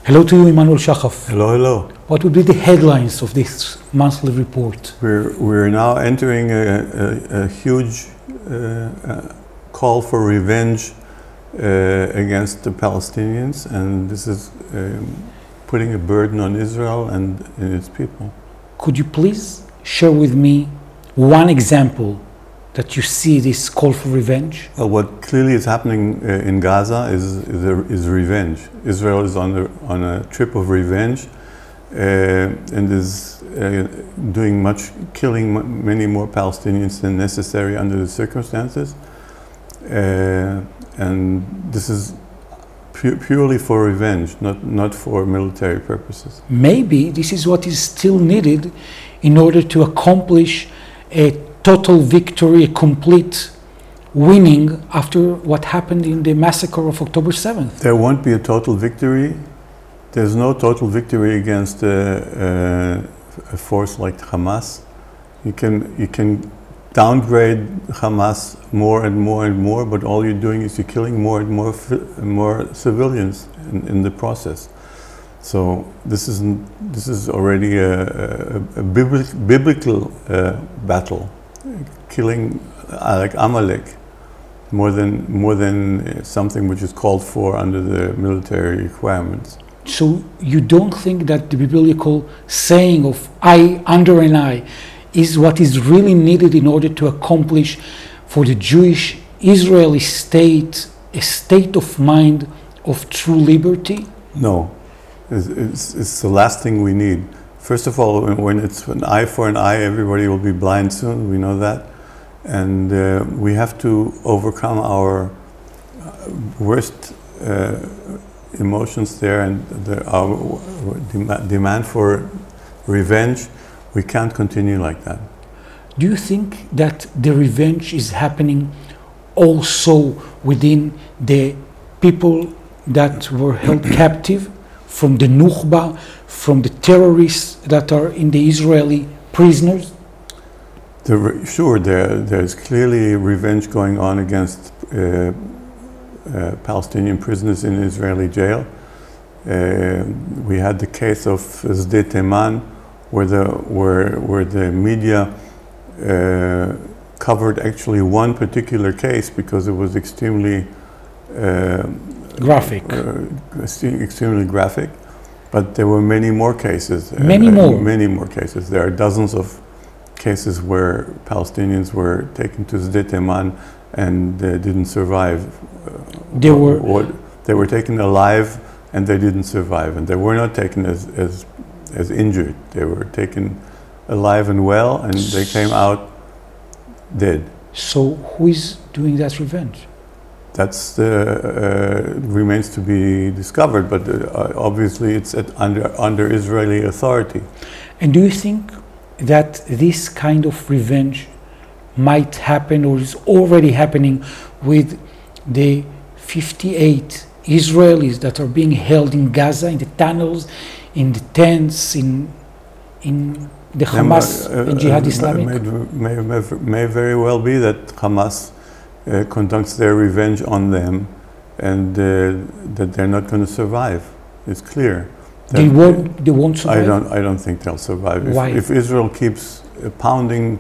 Hello to you, Emanuel Shahaf. Hello, hello. What would be the headlines of this monthly report? We're now entering a huge call for revenge against the Palestinians, and this is putting a burden on Israel and its people. Could you please share with me one example that you see this call for revenge? Well, what clearly is happening in Gaza is revenge. Israel is on a trip of revenge and is killing many more Palestinians than necessary under the circumstances. And this is purely for revenge, not for military purposes. Maybe this is what is still needed in order to accomplish a total victory, a complete winning after what happened in the massacre of October 7th. There won't be a total victory. There's no total victory against a force like Hamas. You can downgrade Hamas more and more and more, but all you're doing is you're killing more and more civilians in the process. So this is already a biblical battle, killing like Amalek, more than something which is called for under the military requirements. So you don't think that the biblical saying of eye under an eye is what is really needed in order to accomplish for the Jewish Israeli state a state of mind of true liberty? No, it's the last thing we need. First of all, when it's an eye for an eye, everybody will be blind soon, we know that. And we have to overcome our worst emotions there and our demand for revenge. We can't continue like that. Do you think that the revenge is happening also within the people that were held captive, from the Nukhba, from the terrorists that are in the Israeli prisoners? Sure, there's clearly revenge going on against Palestinian prisoners in Israeli jail. We had the case of Sde Teman, where the media covered actually one particular case because it was extremely graphic. Extremely graphic, but there were many more cases. Many more cases. There are dozens of cases where Palestinians were taken to Sde Teman and didn't survive. They were taken alive and they didn't survive, and they were not taken as injured. They were taken alive and well, and they came out dead. So who is doing that revenge? That's remains to be discovered, but obviously it's under Israeli authority. And do you think that this kind of revenge might happen or is already happening with the 58 Israelis that are being held in Gaza, in the tunnels, in the tents, in the Hamas and Jihad Islamic? May very well be that Hamas conducts their revenge on them, and that they're not going to survive. It's clear. They won't survive? I don't think they'll survive. Why? If Israel keeps pounding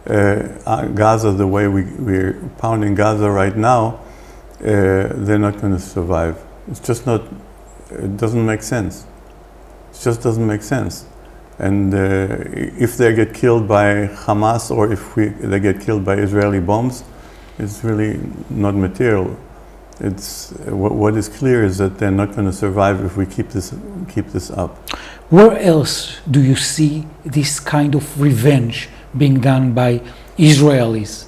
Gaza the way we're pounding Gaza right now, they're not going to survive. It's just not, it doesn't make sense. It just doesn't make sense. And if they get killed by Hamas, or if they get killed by Israeli bombs, it's really not material. It's what is clear is that they're not going to survive if we keep this up. Where else do you see this kind of revenge being done by Israelis?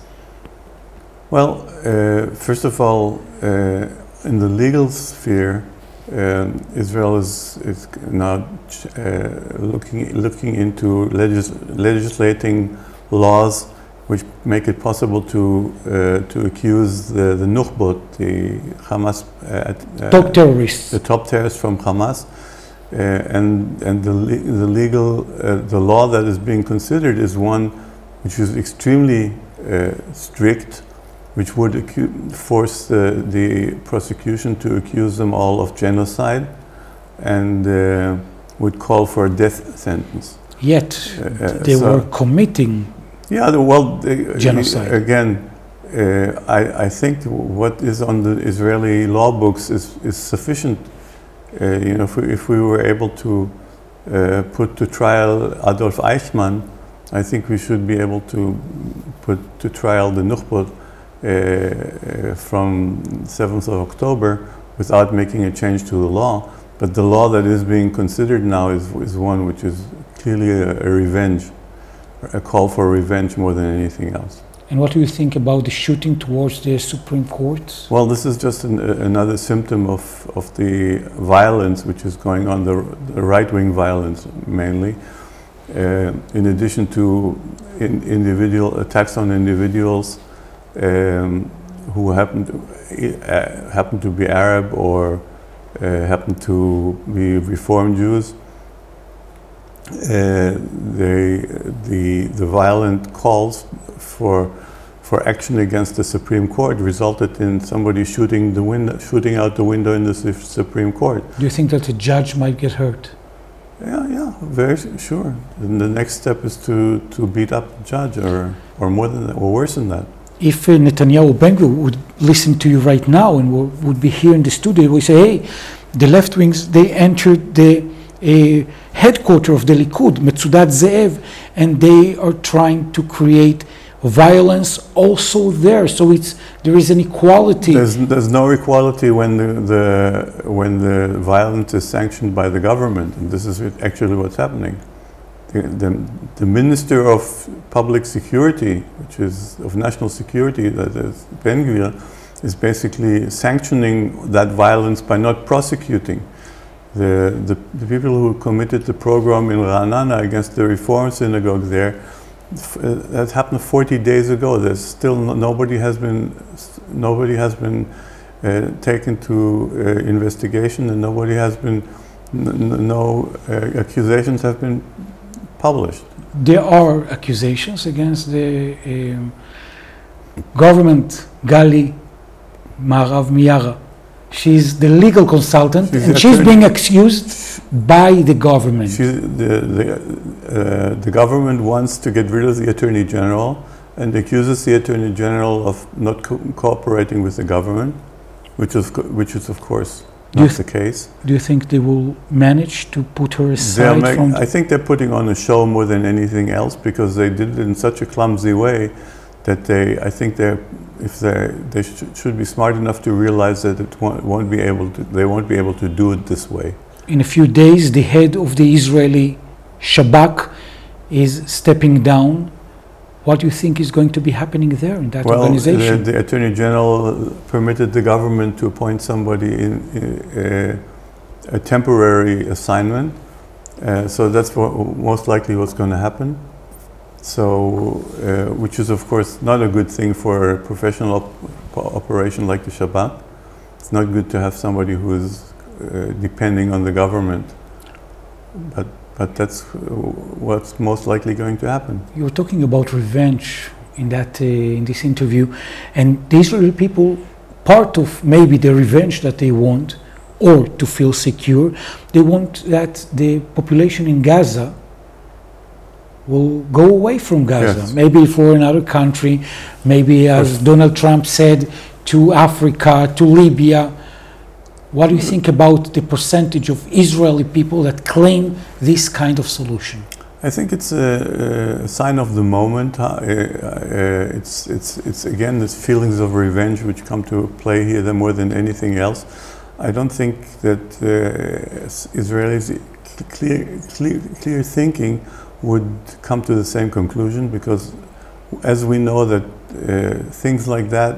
Well, first of all, in the legal sphere, Israel is now looking into legislating laws which make it possible to accuse the Nukhbot, the Hamas top terrorists, the top terrorists from Hamas, and the law that is being considered is one which is extremely strict, which would force the prosecution to accuse them all of genocide, and would call for a death sentence. Yet they were committing genocide. Again, I think what is on the Israeli law books is sufficient. If we were able to put to trial Adolf Eichmann, I think we should be able to put to trial the Nukhba from 7th of October without making a change to the law. But the law that is being considered now is one which is clearly a revenge, a call for revenge more than anything else. And what do you think about the shooting towards the Supreme Court? Well, this is just another symptom of the violence which is going on, the right-wing violence mainly, in addition to individual attacks on individuals who happen to be Arab or happen to be Reform Jews. The violent calls for action against the Supreme Court resulted in somebody shooting out the window in the Supreme Court. Do you think that a judge might get hurt? Yeah, very sure. And the next step is to beat up the judge, or more than that, or worse than that. If Netanyahu or Ben Gvir would listen to you right now and would be here in the studio, we say, hey, the left wings, they entered the headquarters of the Likud, Metzudat Ze'ev, and they are trying to create violence also there. So there is an equality. There's no equality when the violence is sanctioned by the government, and this is actually what's happening. The Minister of Public Security, which is of National Security, that is Ben Gvir, is basically sanctioning that violence by not prosecuting. The people who committed the pogrom in Ra'anana against the Reform synagogue there, that happened 40 days ago. There's still nobody has been taken to investigation, and no accusations have been published. There are accusations against the government, Gali Marav Miara. She's the legal consultant, and she's being accused by the government. The government wants to get rid of the Attorney General and accuses the Attorney General of not cooperating with the government, which is of course not the case. Do you think they will manage to put her aside? I think they're putting on a show more than anything else, because they did it in such a clumsy way that they should be smart enough to realize that they won't be able to do it this way. In a few days, the head of the Israeli Shabak is stepping down. What do you think is going to be happening there in that organization? The Attorney General permitted the government to appoint somebody in a temporary assignment. So that's most likely what's going to happen. So, which is of course not a good thing for a professional operation like the Shabak. It's not good to have somebody who is depending on the government. But that's what's most likely going to happen. You were talking about revenge in this interview, and the Israeli people, part of maybe the revenge that they want, or to feel secure, they want that the population in Gaza will go away from Gaza, yes. Maybe for another country, maybe as Donald Trump said, to Africa, to Libya. What do you think about the percentage of Israeli people that claim this kind of solution? I think it's a sign of the moment. It's again these feelings of revenge which come to play here more than anything else. I don't think that Israelis clear thinking would come to the same conclusion, because as we know that things like that,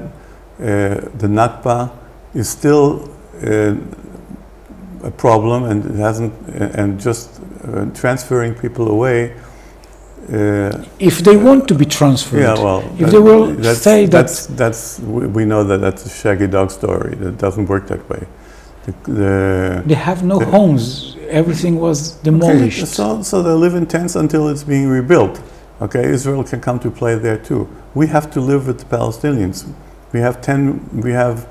the Nakba is still a problem, and it hasn't, and just transferring people away. If they want to be transferred, yeah, well, if they will say we know that that's a shaggy dog story. That doesn't work that way. They have no homes. Everything was demolished. Okay, so they live in tents until it's being rebuilt. Okay, Israel can come to play there too. We have to live with the Palestinians. We have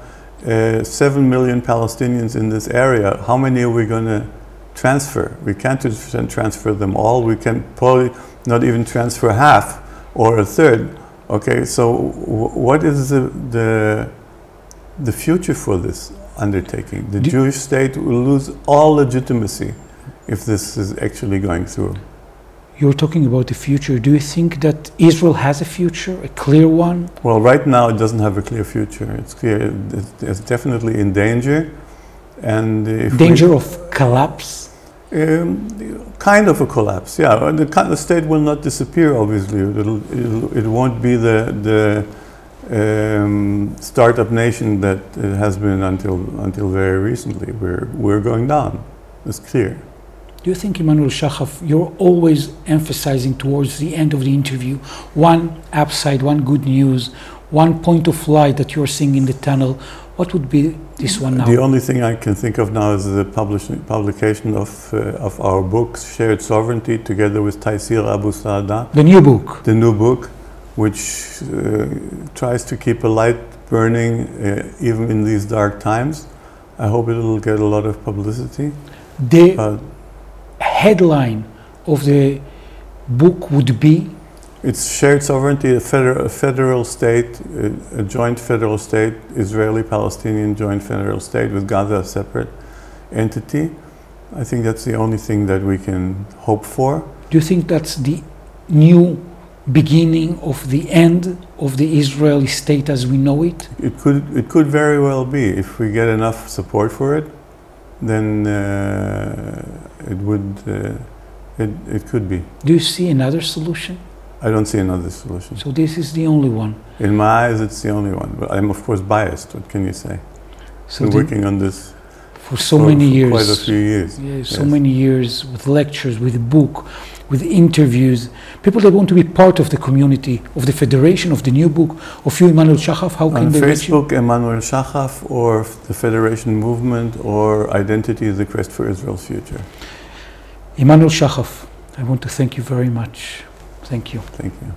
7 million Palestinians in this area. How many are we going to transfer. We can't transfer them all. We can probably not even transfer half or a third. Okay, so what is the future for this undertaking? The Jewish state will lose all legitimacy if this is actually going through. You're talking about the future. Do you think that Israel has a future, a clear one? Well, right now it doesn't have a clear future. It's clear it's definitely in danger. And danger of collapse? Kind of a collapse, yeah. The state will not disappear, obviously. It won't be the startup nation that it has been until very recently. We're going down. It's clear. Do you think, Emanuel Shahaf, you're always emphasizing towards the end of the interview one upside, one good news, one point of light that you're seeing in the tunnel? What would be this one now? The only thing I can think of now is the publication of our book, Shared Sovereignty, together with Taysir Abu Saada. The new book. The new book, which tries to keep a light burning even in these dark times. I hope it will get a lot of publicity. The headline of the book would be? It's Shared Sovereignty, a federal state, a joint federal state, Israeli-Palestinian joint federal state with Gaza a separate entity. I think that's the only thing that we can hope for. Do you think that's the new beginning of the end of the Israeli state as we know it? It could very well be. If we get enough support for it, then it could be. Do you see another solution? I don't see another solution. So this is the only one? In my eyes, it's the only one. But I'm, of course, biased. What can you say? So been working on this for many years. Quite a few years. Yeah, so many years, with lectures, with a book, with interviews. People that want to be part of the community, of the federation, of the new book, of you, Emanuel Shahaf, how can they reach you? On Facebook, Emanuel Shahaf, or the Federation Movement, or Identity, the Quest for Israel's Future. Emanuel Shahaf, I want to thank you very much. Thank you. Thank you.